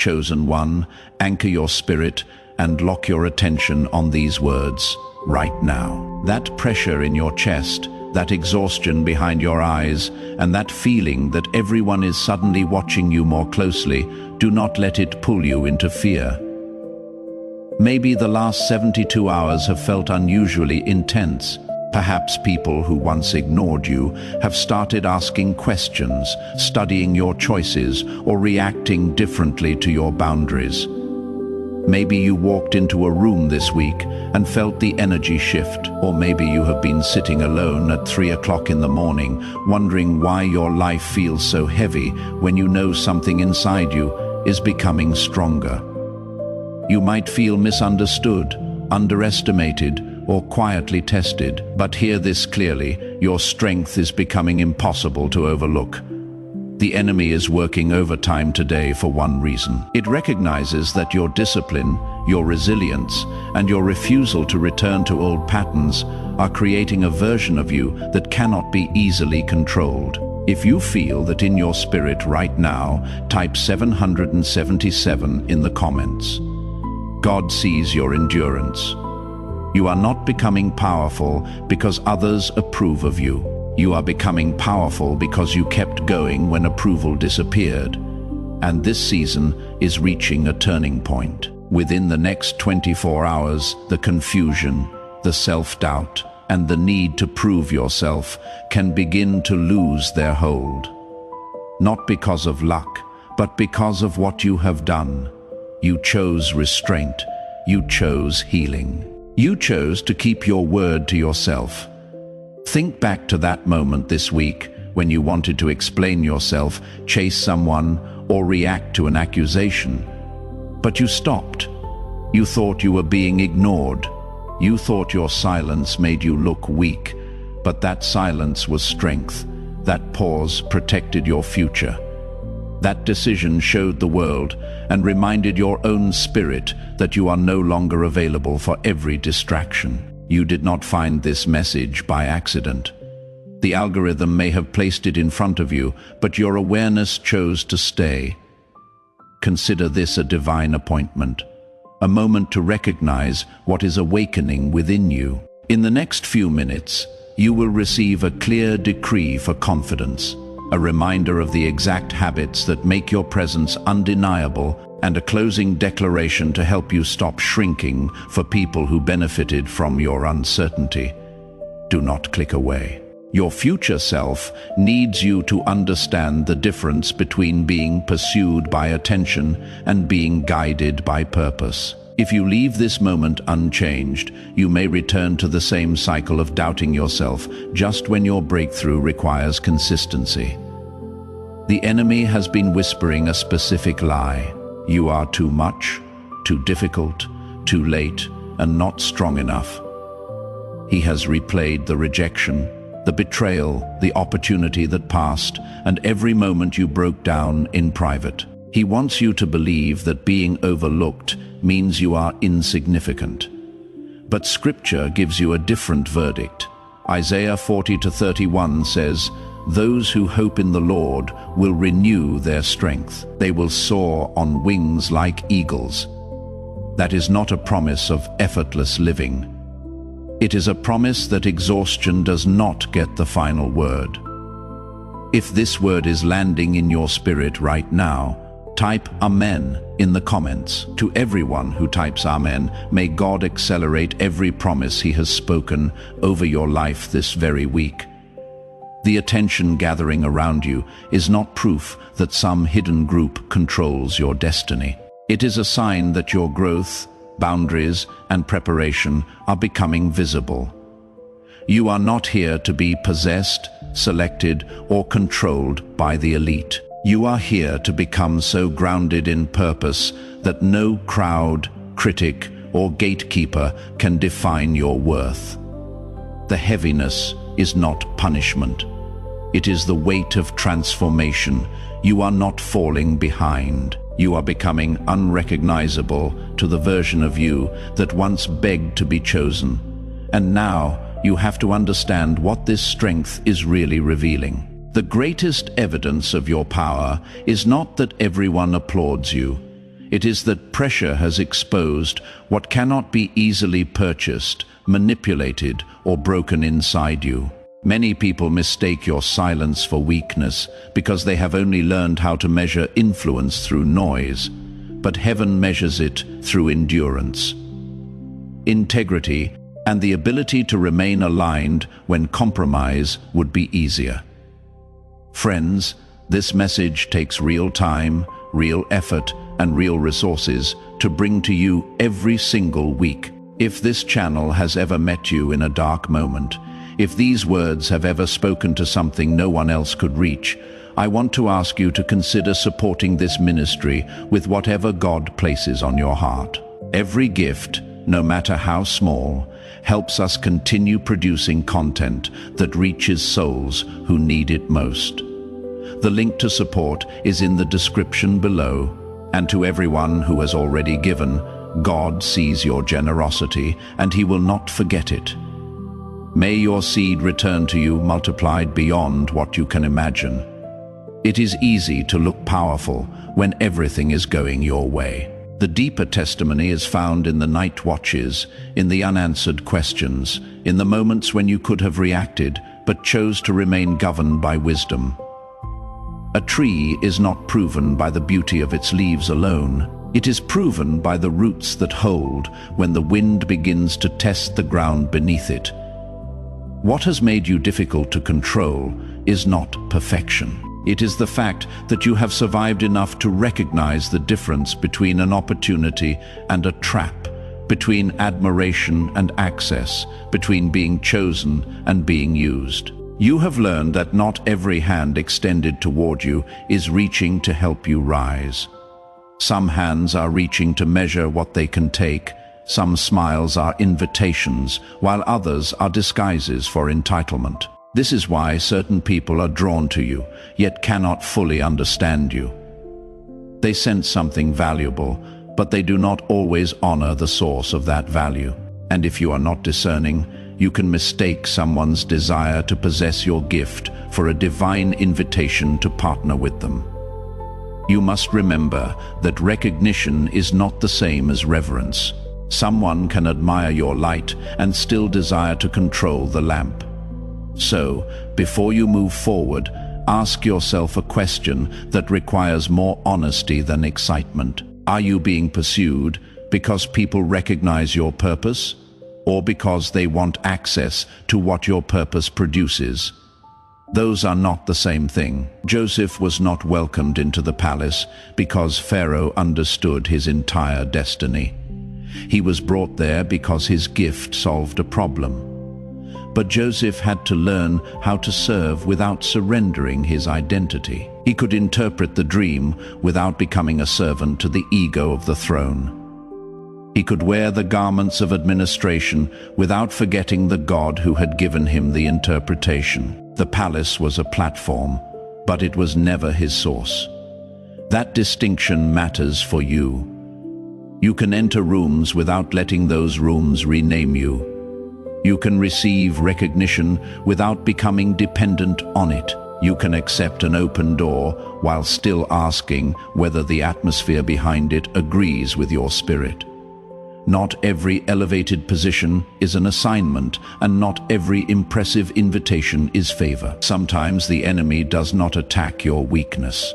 Chosen one, anchor your spirit and lock your attention on these words right now. That pressure in your chest, that exhaustion behind your eyes, and that feeling that everyone is suddenly watching you more closely, do not let it pull you into fear. Maybe the last 72 hours have felt unusually intense. Perhaps people who once ignored you have started asking questions, studying your choices, or reacting differently to your boundaries. Maybe you walked into a room this week and felt the energy shift, or maybe you have been sitting alone at 3 o'clock in the morning, wondering why your life feels so heavy when you know something inside you is becoming stronger. You might feel misunderstood, underestimated, or quietly tested, but hear this clearly: your strength is becoming impossible to overlook. The enemy is working overtime today for one reason. It recognizes that your discipline, your resilience, and your refusal to return to old patterns are creating a version of you that cannot be easily controlled. If you feel that in your spirit right now, type 777 in the comments. God sees your endurance. You are not becoming powerful because others approve of you. You are becoming powerful because you kept going when approval disappeared. And this season is reaching a turning point. Within the next 24 hours, the confusion, the self-doubt, and the need to prove yourself can begin to lose their hold. Not because of luck, but because of what you have done. You chose restraint. You chose healing. You chose to keep your word to yourself. Think back to that moment this week when you wanted to explain yourself, chase someone, or react to an accusation. But you stopped. You thought you were being ignored. You thought your silence made you look weak. But that silence was strength. That pause protected your future. That decision showed the world and reminded your own spirit that you are no longer available for every distraction. You did not find this message by accident. The algorithm may have placed it in front of you, but your awareness chose to stay. Consider this a divine appointment, a moment to recognize what is awakening within you. In the next few minutes, you will receive a clear decree for confidence, a reminder of the exact habits that make your presence undeniable, and a closing declaration to help you stop shrinking for people who benefited from your uncertainty. Do not click away. Your future self needs you to understand the difference between being pursued by attention and being guided by purpose. If you leave this moment unchanged, you may return to the same cycle of doubting yourself just when your breakthrough requires consistency. The enemy has been whispering a specific lie. You are too much, too difficult, too late, and not strong enough. He has replayed the rejection, the betrayal, the opportunity that passed, and every moment you broke down in private. He wants you to believe that being overlooked means you are insignificant. But Scripture gives you a different verdict. Isaiah 40:31 says, "Those who hope in the Lord will renew their strength. They will soar on wings like eagles." That is not a promise of effortless living. It is a promise that exhaustion does not get the final word. If this word is landing in your spirit right now, type Amen in the comments. To everyone who types Amen, may God accelerate every promise He has spoken over your life this very week. The attention gathering around you is not proof that some hidden group controls your destiny. It is a sign that your growth, boundaries, and preparation are becoming visible. You are not here to be possessed, selected, or controlled by the elite. You are here to become so grounded in purpose that no crowd, critic, or gatekeeper can define your worth. The heaviness is not punishment. It is the weight of transformation. You are not falling behind. You are becoming unrecognizable to the version of you that once begged to be chosen. And now you have to understand what this strength is really revealing. The greatest evidence of your power is not that everyone applauds you. It is that pressure has exposed what cannot be easily purchased, manipulated, or broken inside you. Many people mistake your silence for weakness because they have only learned how to measure influence through noise, but heaven measures it through endurance, integrity, and the ability to remain aligned when compromise would be easier. Friends, this message takes real time, real effort, and real resources to bring to you every single week. If this channel has ever met you in a dark moment, if these words have ever spoken to something no one else could reach, I want to ask you to consider supporting this ministry with whatever God places on your heart. Every gift, no matter how small, helps us continue producing content that reaches souls who need it most. The link to support is in the description below, and to everyone who has already given, God sees your generosity and He will not forget it. May your seed return to you multiplied beyond what you can imagine. It is easy to look powerful when everything is going your way. The deeper testimony is found in the night watches, in the unanswered questions, in the moments when you could have reacted but chose to remain governed by wisdom. A tree is not proven by the beauty of its leaves alone. It is proven by the roots that hold when the wind begins to test the ground beneath it. What has made you difficult to control is not perfection. It is the fact that you have survived enough to recognize the difference between an opportunity and a trap, between admiration and access, between being chosen and being used. You have learned that not every hand extended toward you is reaching to help you rise. Some hands are reaching to measure what they can take. Some smiles are invitations, while others are disguises for entitlement. This is why certain people are drawn to you, yet cannot fully understand you. They sense something valuable, but they do not always honor the source of that value. And if you are not discerning, you can mistake someone's desire to possess your gift for a divine invitation to partner with them. You must remember that recognition is not the same as reverence. Someone can admire your light and still desire to control the lamp. So, before you move forward, ask yourself a question that requires more honesty than excitement. Are you being pursued because people recognize your purpose, or because they want access to what your purpose produces? Those are not the same thing. Joseph was not welcomed into the palace because Pharaoh understood his entire destiny. He was brought there because his gift solved a problem. But Joseph had to learn how to serve without surrendering his identity. He could interpret the dream without becoming a servant to the ego of the throne. He could wear the garments of administration without forgetting the God who had given him the interpretation. The palace was a platform, but it was never his source. That distinction matters for you. You can enter rooms without letting those rooms rename you. You can receive recognition without becoming dependent on it. You can accept an open door while still asking whether the atmosphere behind it agrees with your spirit. Not every elevated position is an assignment, and not every impressive invitation is favor. Sometimes the enemy does not attack your weakness.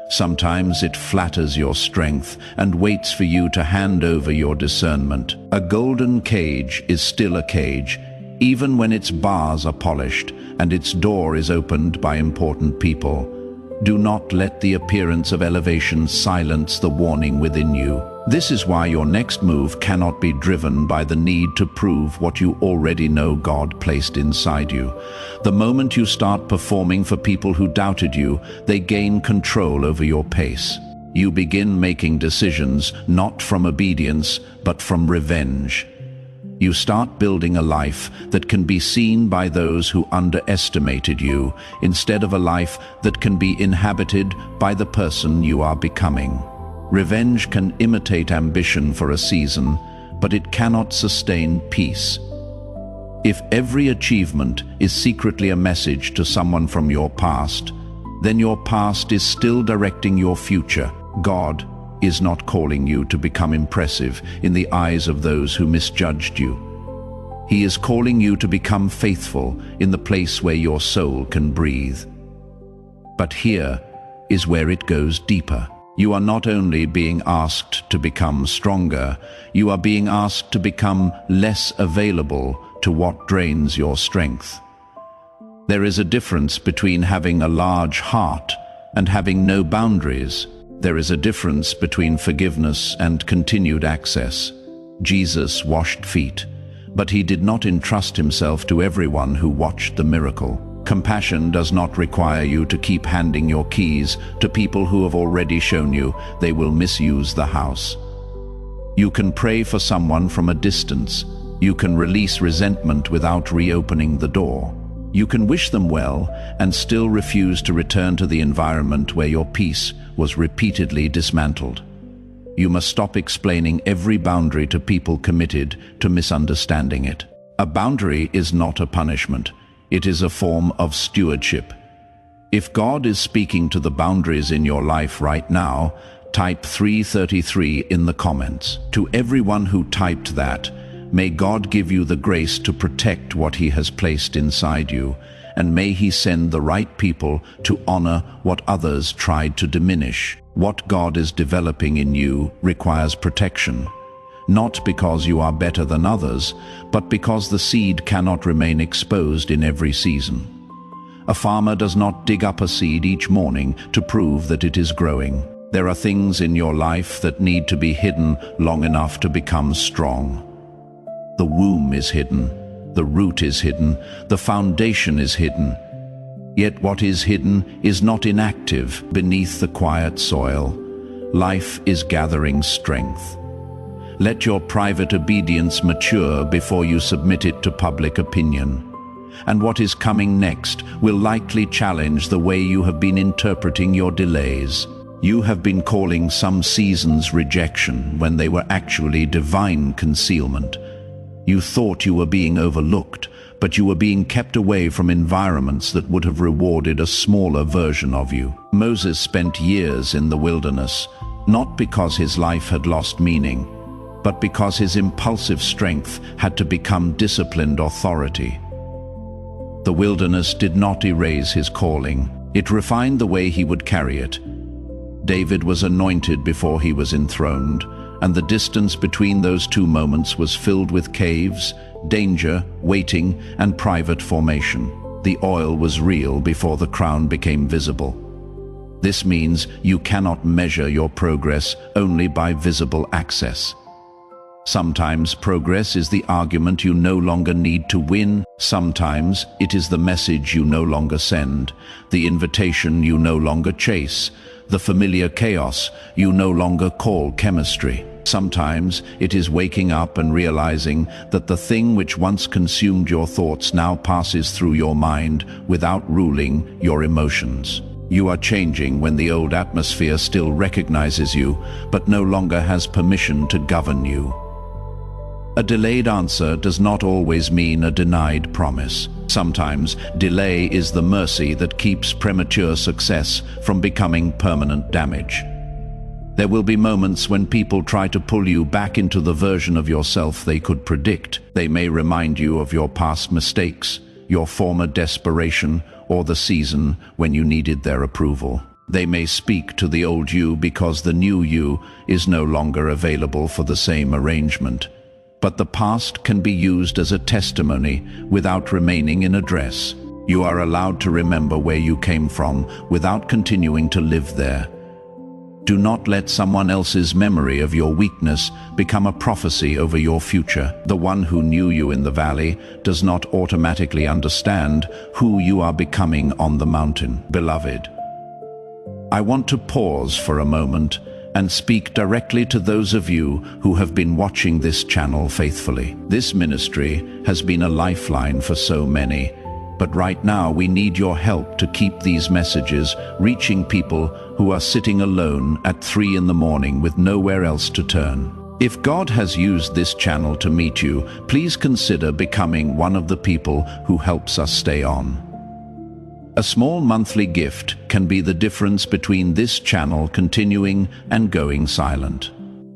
Sometimes it flatters your strength and waits for you to hand over your discernment. A golden cage is still a cage, even when its bars are polished and its door is opened by important people. Do not let the appearance of elevation silence the warning within you. This is why your next move cannot be driven by the need to prove what you already know God placed inside you. The moment you start performing for people who doubted you, they gain control over your pace. You begin making decisions not from obedience, but from revenge. You start building a life that can be seen by those who underestimated you, instead of a life that can be inhabited by the person you are becoming. Revenge can imitate ambition for a season, but it cannot sustain peace. If every achievement is secretly a message to someone from your past, then your past is still directing your future. God is not calling you to become impressive in the eyes of those who misjudged you. He is calling you to become faithful in the place where your soul can breathe. But here is where it goes deeper. You are not only being asked to become stronger, you are being asked to become less available to what drains your strength. There is a difference between having a large heart and having no boundaries. There is a difference between forgiveness and continued access. Jesus washed feet, but he did not entrust himself to everyone who watched the miracle. Compassion does not require you to keep handing your keys to people who have already shown you they will misuse the house. You can pray for someone from a distance. You can release resentment without reopening the door. You can wish them well and still refuse to return to the environment where your peace was repeatedly dismantled. You must stop explaining every boundary to people committed to misunderstanding it. A boundary is not a punishment. It is a form of stewardship. If God is speaking to the boundaries in your life right now, type 333 in the comments. To everyone who typed that, may God give you the grace to protect what he has placed inside you, and may he send the right people to honor what others tried to diminish. What God is developing in you requires protection, not because you are better than others, but because the seed cannot remain exposed in every season. A farmer does not dig up a seed each morning to prove that it is growing. There are things in your life that need to be hidden long enough to become strong. The womb is hidden, the root is hidden, the foundation is hidden. Yet what is hidden is not inactive beneath the quiet soil. Life is gathering strength. Let your private obedience mature before you submit it to public opinion. And what is coming next will likely challenge the way you have been interpreting your delays. You have been calling some seasons rejection when they were actually divine concealment. You thought you were being overlooked, but you were being kept away from environments that would have rewarded a smaller version of you. Moses spent years in the wilderness, not because his life had lost meaning, but because his impulsive strength had to become disciplined authority. The wilderness did not erase his calling. It refined the way he would carry it. David was anointed before he was enthroned, and the distance between those two moments was filled with caves, danger, waiting, and private formation. The oil was real before the crown became visible. This means you cannot measure your progress only by visible access. Sometimes progress is the argument you no longer need to win. Sometimes it is the message you no longer send, the invitation you no longer chase, the familiar chaos you no longer call chemistry. Sometimes it is waking up and realizing that the thing which once consumed your thoughts now passes through your mind without ruling your emotions. You are changing when the old atmosphere still recognizes you, but no longer has permission to govern you. A delayed answer does not always mean a denied promise. Sometimes delay is the mercy that keeps premature success from becoming permanent damage. There will be moments when people try to pull you back into the version of yourself they could predict. They may remind you of your past mistakes, your former desperation, or the season when you needed their approval. They may speak to the old you because the new you is no longer available for the same arrangement. But the past can be used as a testimony without remaining in a dress. You are allowed to remember where you came from without continuing to live there. Do not let someone else's memory of your weakness become a prophecy over your future. The one who knew you in the valley does not automatically understand who you are becoming on the mountain. Beloved, I want to pause for a moment and speak directly to those of you who have been watching this channel faithfully. This ministry has been a lifeline for so many, but right now we need your help to keep these messages reaching people who are sitting alone at 3 in the morning with nowhere else to turn. If God has used this channel to meet you, please consider becoming one of the people who helps us stay on. A small monthly gift can be the difference between this channel continuing and going silent.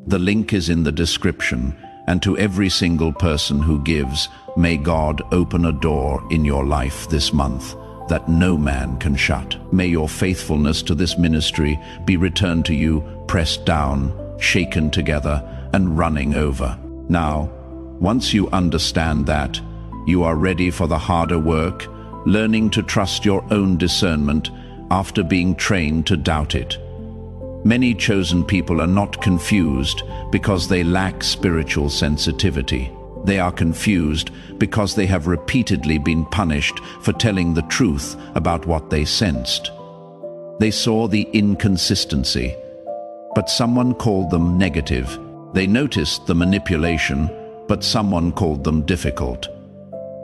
The link is in the description, and to every single person who gives, may God open a door in your life this month that no man can shut. May your faithfulness to this ministry be returned to you, pressed down, shaken together, and running over. Now, once you understand that, you are ready for the harder work, learning to trust your own discernment after being trained to doubt it. Many chosen people are not confused because they lack spiritual sensitivity. They are confused because they have repeatedly been punished for telling the truth about what they sensed. They saw the inconsistency, but someone called them negative. They noticed the manipulation, but someone called them difficult.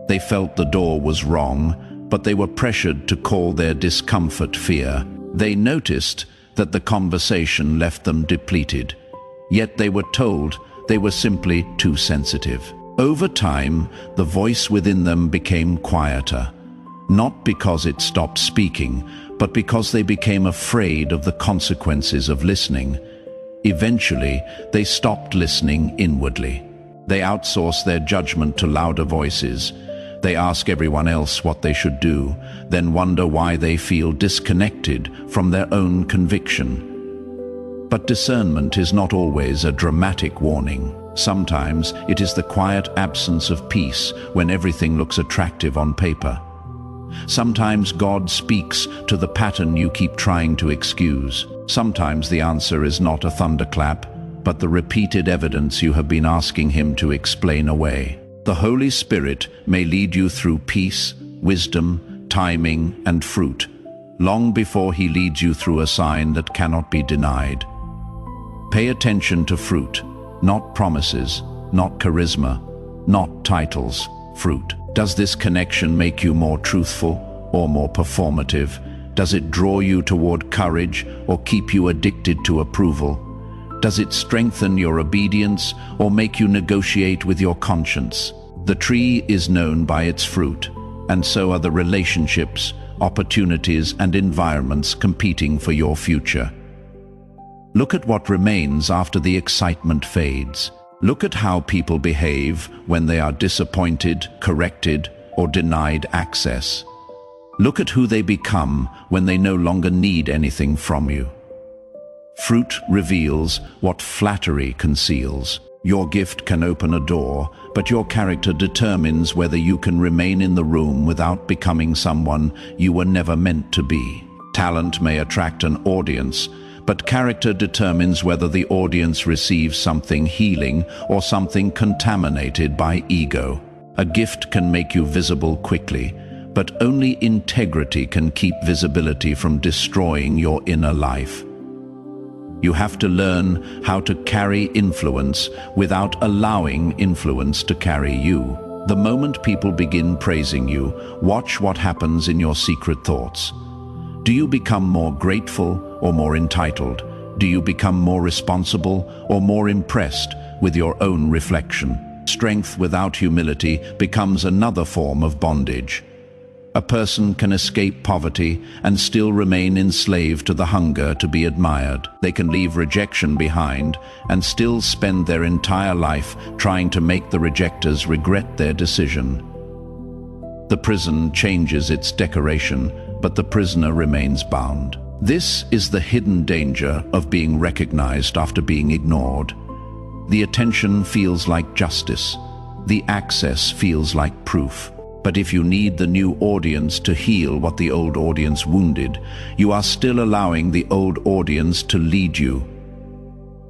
They felt the door was wrong, but they were pressured to call their discomfort fear. They noticed that the conversation left them depleted, yet they were told they were simply too sensitive. Over time, the voice within them became quieter, not because it stopped speaking, but because they became afraid of the consequences of listening. Eventually, they stopped listening inwardly. They outsourced their judgment to louder voices. They ask everyone else what they should do, then wonder why they feel disconnected from their own conviction. But discernment is not always a dramatic warning. Sometimes it is the quiet absence of peace when everything looks attractive on paper. Sometimes God speaks to the pattern you keep trying to excuse. Sometimes the answer is not a thunderclap, but the repeated evidence you have been asking Him to explain away. The Holy Spirit may lead you through peace, wisdom, timing, and fruit, long before He leads you through a sign that cannot be denied. Pay attention to fruit, not promises, not charisma, not titles, fruit. Does this connection make you more truthful or more performative? Does it draw you toward courage or keep you addicted to approval? Does it strengthen your obedience or make you negotiate with your conscience? The tree is known by its fruit, and so are the relationships, opportunities, and environments competing for your future. Look at what remains after the excitement fades. Look at how people behave when they are disappointed, corrected, or denied access. Look at who they become when they no longer need anything from you. Fruit reveals what flattery conceals. Your gift can open a door, but your character determines whether you can remain in the room without becoming someone you were never meant to be. Talent may attract an audience, but character determines whether the audience receives something healing or something contaminated by ego. A gift can make you visible quickly, but only integrity can keep visibility from destroying your inner life. You have to learn how to carry influence without allowing influence to carry you. The moment people begin praising you, watch what happens in your secret thoughts. Do you become more grateful or more entitled? Do you become more responsible or more impressed with your own reflection? Strength without humility becomes another form of bondage. A person can escape poverty and still remain enslaved to the hunger to be admired. They can leave rejection behind and still spend their entire life trying to make the rejectors regret their decision. The prison changes its decoration, but the prisoner remains bound. This is the hidden danger of being recognized after being ignored. The attention feels like justice. The access feels like proof. But if you need the new audience to heal what the old audience wounded, you are still allowing the old audience to lead you.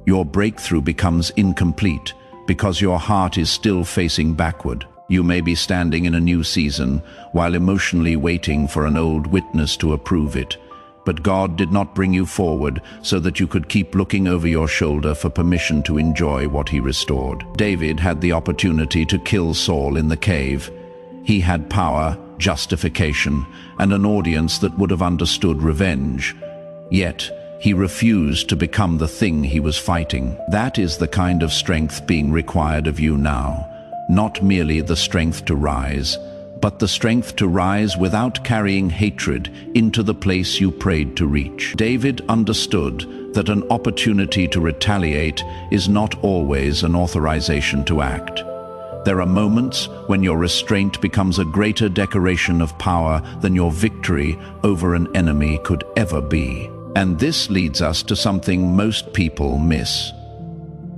Your breakthrough becomes incomplete because your heart is still facing backward. You may be standing in a new season while emotionally waiting for an old witness to approve it. But God did not bring you forward so that you could keep looking over your shoulder for permission to enjoy what He restored. David had the opportunity to kill Saul in the cave. He had power, justification, and an audience that would have understood revenge. Yet, he refused to become the thing he was fighting. That is the kind of strength being required of you now. Not merely the strength to rise, but the strength to rise without carrying hatred into the place you prayed to reach. David understood that an opportunity to retaliate is not always an authorization to act. There are moments when your restraint becomes a greater decoration of power than your victory over an enemy could ever be. And this leads us to something most people miss.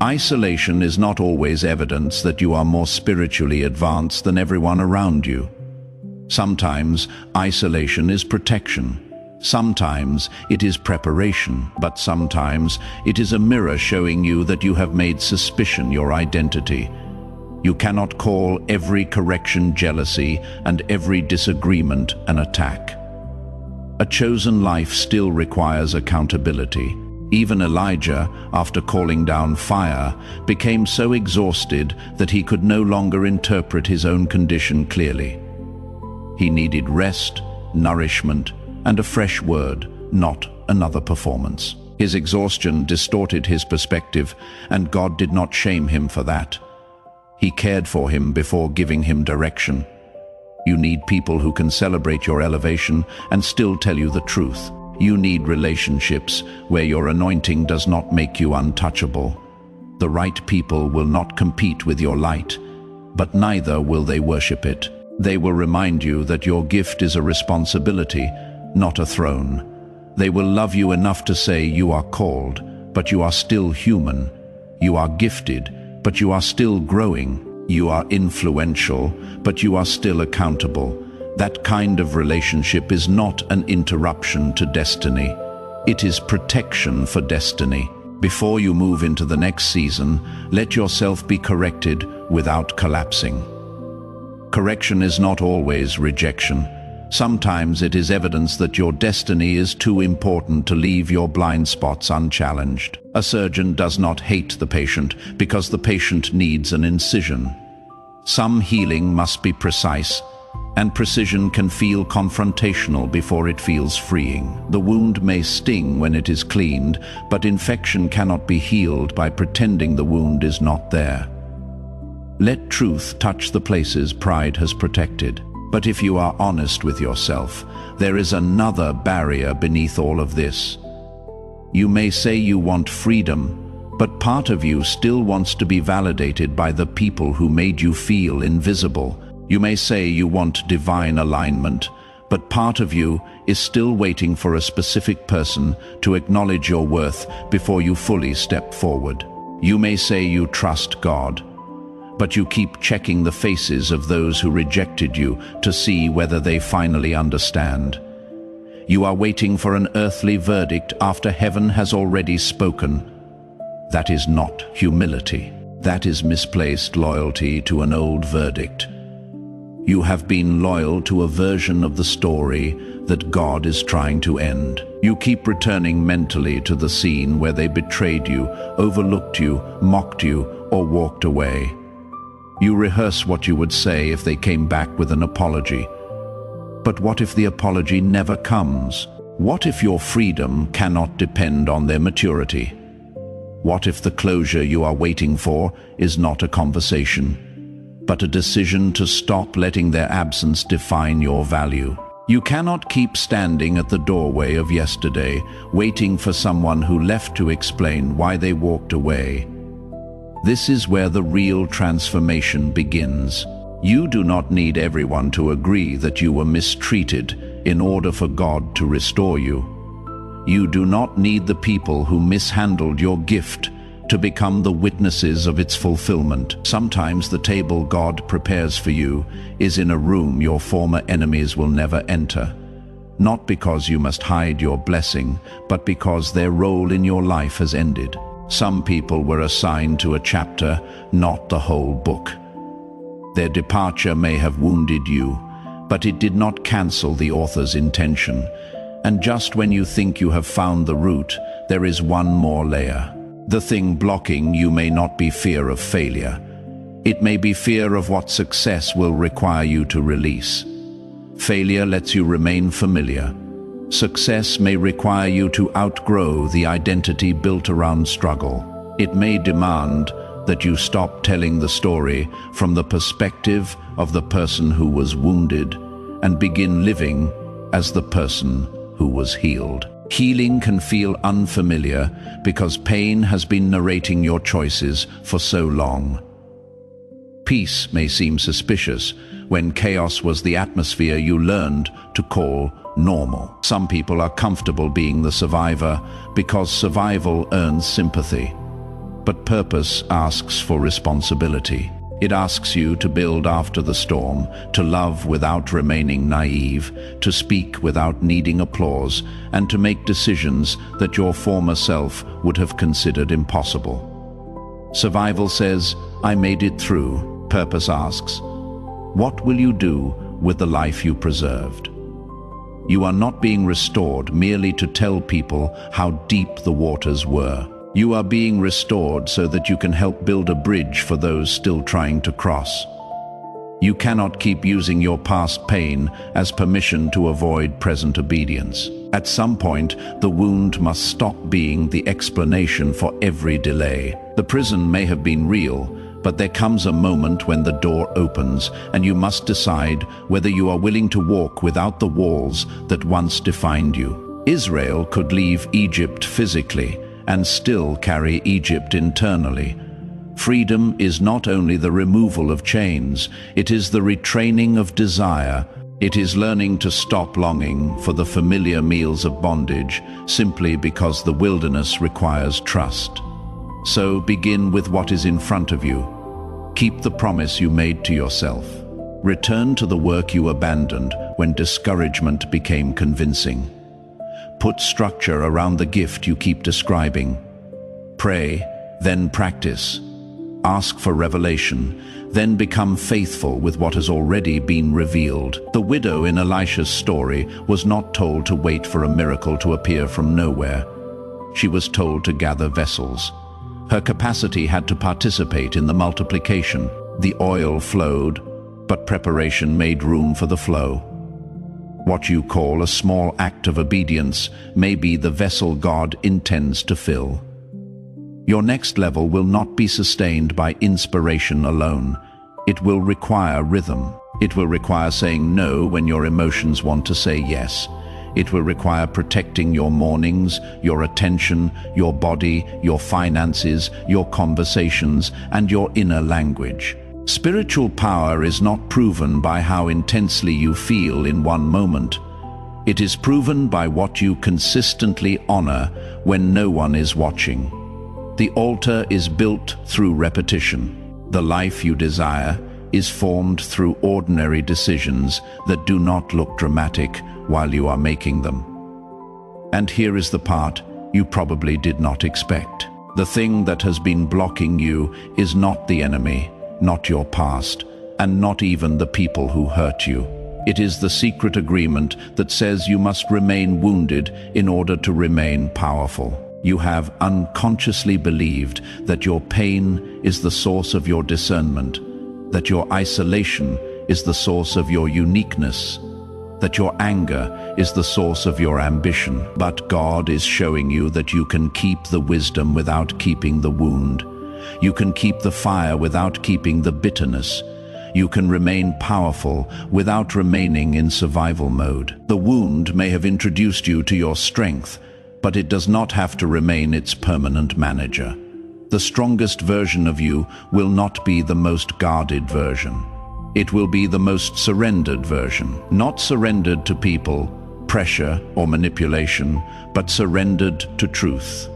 Isolation is not always evidence that you are more spiritually advanced than everyone around you. Sometimes isolation is protection. Sometimes it is preparation, but sometimes it is a mirror showing you that you have made suspicion your identity. You cannot call every correction jealousy and every disagreement an attack. A chosen life still requires accountability. Even Elijah, after calling down fire, became so exhausted that he could no longer interpret his own condition clearly. He needed rest, nourishment, and a fresh word, not another performance. His exhaustion distorted his perspective, and God did not shame him for that. He cared for him before giving him direction. You need people who can celebrate your elevation and still tell you the truth. You need relationships where your anointing does not make you untouchable. The right people will not compete with your light, but neither will they worship it. They will remind you that your gift is a responsibility, not a throne. They will love you enough to say you are called, but you are still human. You are gifted, but you are still growing. You are influential, but you are still accountable. That kind of relationship is not an interruption to destiny. It is protection for destiny. Before you move into the next season, let yourself be corrected without collapsing. Correction is not always rejection. Sometimes it is evidence that your destiny is too important to leave your blind spots unchallenged. A surgeon does not hate the patient because the patient needs an incision. Some healing must be precise, and precision can feel confrontational before it feels freeing. The wound may sting when it is cleaned, but infection cannot be healed by pretending the wound is not there. Let truth touch the places pride has protected. But if you are honest with yourself, there is another barrier beneath all of this. You may say you want freedom, but part of you still wants to be validated by the people who made you feel invisible. You may say you want divine alignment, but part of you is still waiting for a specific person to acknowledge your worth before you fully step forward. You may say you trust God, but you keep checking the faces of those who rejected you to see whether they finally understand. You are waiting for an earthly verdict after heaven has already spoken. That is not humility. That is misplaced loyalty to an old verdict. You have been loyal to a version of the story that God is trying to end. You keep returning mentally to the scene where they betrayed you, overlooked you, mocked you, or walked away. You rehearse what you would say if they came back with an apology. But what if the apology never comes? What if your freedom cannot depend on their maturity? What if the closure you are waiting for is not a conversation, but a decision to stop letting their absence define your value? You cannot keep standing at the doorway of yesterday, waiting for someone who left to explain why they walked away. This is where the real transformation begins. You do not need everyone to agree that you were mistreated in order for God to restore you. You do not need the people who mishandled your gift to become the witnesses of its fulfillment. Sometimes the table God prepares for you is in a room your former enemies will never enter. Not because you must hide your blessing, but because their role in your life has ended. Some people were assigned to a chapter, not the whole book. Their departure may have wounded you, but it did not cancel the author's intention. And just when you think you have found the root, there is one more layer. The thing blocking you may not be fear of failure. It may be fear of what success will require you to release. Failure lets you remain familiar. Success may require you to outgrow the identity built around struggle. It may demand that you stop telling the story from the perspective of the person who was wounded and begin living as the person who was healed. Healing can feel unfamiliar because pain has been narrating your choices for so long. Peace may seem suspicious when chaos was the atmosphere you learned to call normal. Some people are comfortable being the survivor because survival earns sympathy. But purpose asks for responsibility. It asks you to build after the storm, to love without remaining naive, to speak without needing applause, and to make decisions that your former self would have considered impossible. Survival says, "I made it through." Purpose asks, "What will you do with the life you preserved?" You are not being restored merely to tell people how deep the waters were. You are being restored so that you can help build a bridge for those still trying to cross. You cannot keep using your past pain as permission to avoid present obedience. At some point, the wound must stop being the explanation for every delay. The prison may have been real, but there comes a moment when the door opens and you must decide whether you are willing to walk without the walls that once defined you. Israel could leave Egypt physically and still carry Egypt internally. Freedom is not only the removal of chains, it is the retraining of desire. It is learning to stop longing for the familiar meals of bondage simply because the wilderness requires trust. So begin with what is in front of you. Keep the promise you made to yourself. Return to the work you abandoned when discouragement became convincing. Put structure around the gift you keep describing. Pray, then practice. Ask for revelation, then become faithful with what has already been revealed. The widow in Elisha's story was not told to wait for a miracle to appear from nowhere. She was told to gather vessels. Her capacity had to participate in the multiplication. The oil flowed, but preparation made room for the flow. What you call a small act of obedience may be the vessel God intends to fill. Your next level will not be sustained by inspiration alone. It will require rhythm. It will require saying no when your emotions want to say yes. It will require protecting your mornings, your attention, your body, your finances, your conversations, and your inner language. Spiritual power is not proven by how intensely you feel in one moment. It is proven by what you consistently honor when no one is watching. The altar is built through repetition. The life you desire is formed through ordinary decisions that do not look dramatic while you are making them. And here is the part you probably did not expect. The thing that has been blocking you is not the enemy, not your past, and not even the people who hurt you. It is the secret agreement that says you must remain wounded in order to remain powerful. You have unconsciously believed that your pain is the source of your discernment, that your isolation is the source of your uniqueness, that your anger is the source of your ambition. But God is showing you that you can keep the wisdom without keeping the wound. You can keep the fire without keeping the bitterness. You can remain powerful without remaining in survival mode. The wound may have introduced you to your strength, but it does not have to remain its permanent manager. The strongest version of you will not be the most guarded version. It will be the most surrendered version, not surrendered to people, pressure, or manipulation, but surrendered to truth.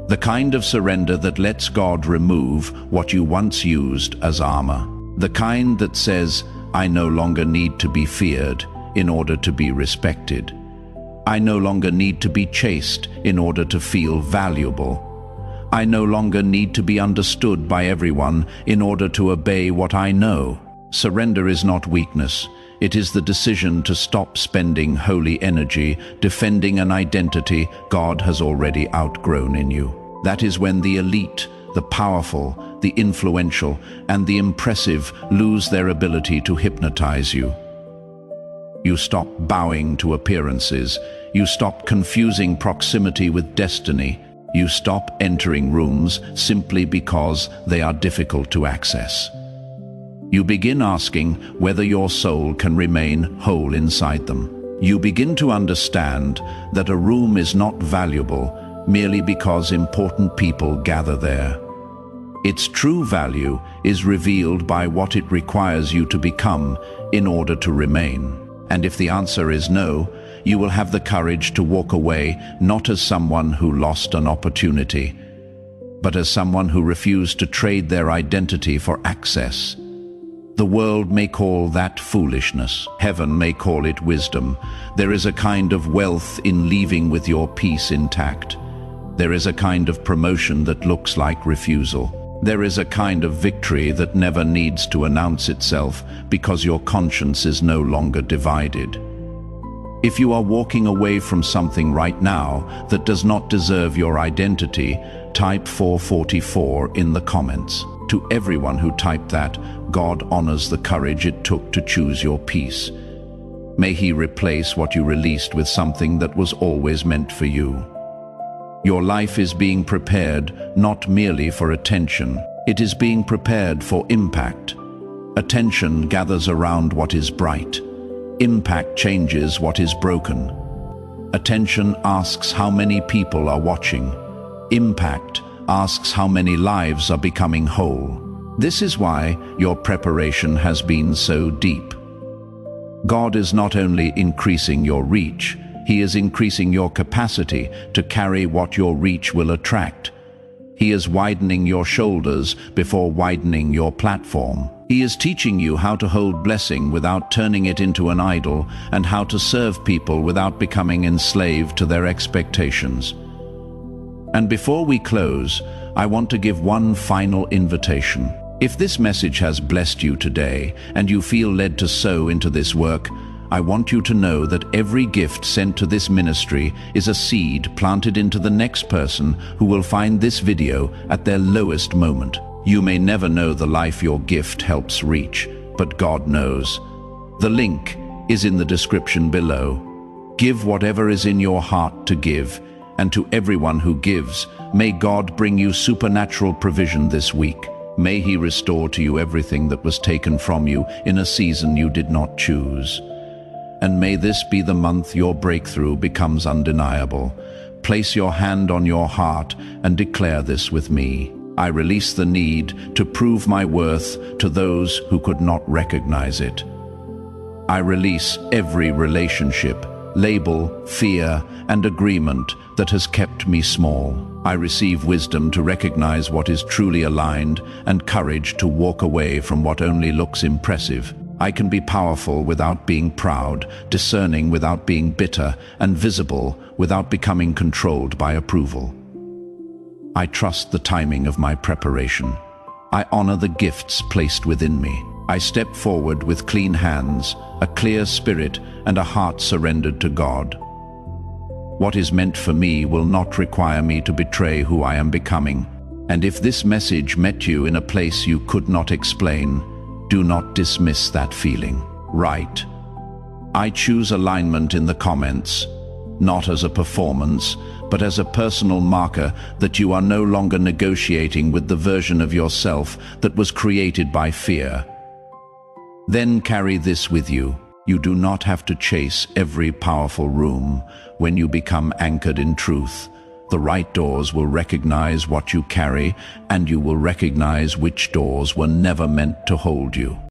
The kind of surrender that lets God remove what you once used as armor. The kind that says, I no longer need to be feared in order to be respected. I no longer need to be chased in order to feel valuable. I no longer need to be understood by everyone in order to obey what I know. Surrender is not weakness. It is the decision to stop spending holy energy defending an identity God has already outgrown in you. That is when the elite, the powerful, the influential, and the impressive lose their ability to hypnotize you. You stop bowing to appearances. You stop confusing proximity with destiny. You stop entering rooms simply because they are difficult to access. You begin asking whether your soul can remain whole inside them. You begin to understand that a room is not valuable merely because important people gather there. Its true value is revealed by what it requires you to become in order to remain. And if the answer is no, you will have the courage to walk away not as someone who lost an opportunity, but as someone who refused to trade their identity for access. The world may call that foolishness. Heaven may call it wisdom. There is a kind of wealth in leaving with your peace intact. There is a kind of promotion that looks like refusal. There is a kind of victory that never needs to announce itself because your conscience is no longer divided. If you are walking away from something right now that does not deserve your identity, type 444 in the comments. To everyone who typed that, God honors the courage it took to choose your peace. May He replace what you released with something that was always meant for you. Your life is being prepared not merely for attention, it is being prepared for impact. Attention gathers around what is bright. Impact changes what is broken. Attention asks how many people are watching. Impact asks how many lives are becoming whole. This is why your preparation has been so deep. God is not only increasing your reach, He is increasing your capacity to carry what your reach will attract. He is widening your shoulders before widening your platform. He is teaching you how to hold blessing without turning it into an idol, and how to serve people without becoming enslaved to their expectations. And before we close, I want to give one final invitation. If this message has blessed you today, and you feel led to sow into this work, I want you to know that every gift sent to this ministry is a seed planted into the next person who will find this video at their lowest moment. You may never know the life your gift helps reach, but God knows. The link is in the description below. Give whatever is in your heart to give, and to everyone who gives, may God bring you supernatural provision this week. May He restore to you everything that was taken from you in a season you did not choose. And may this be the month your breakthrough becomes undeniable. Place your hand on your heart and declare this with me. I release the need to prove my worth to those who could not recognize it. I release every relationship, label, fear, and agreement that has kept me small. I receive wisdom to recognize what is truly aligned and courage to walk away from what only looks impressive. I can be powerful without being proud, discerning without being bitter, and visible without becoming controlled by approval. I trust the timing of my preparation. I honor the gifts placed within me. I step forward with clean hands, a clear spirit, and a heart surrendered to God. What is meant for me will not require me to betray who I am becoming. And if this message met you in a place you could not explain, do not dismiss that feeling. Write, I choose alignment in the comments, not as a performance, but as a personal marker that you are no longer negotiating with the version of yourself that was created by fear. Then carry this with you. You do not have to chase every powerful room. When you become anchored in truth, the right doors will recognize what you carry, and you will recognize which doors were never meant to hold you.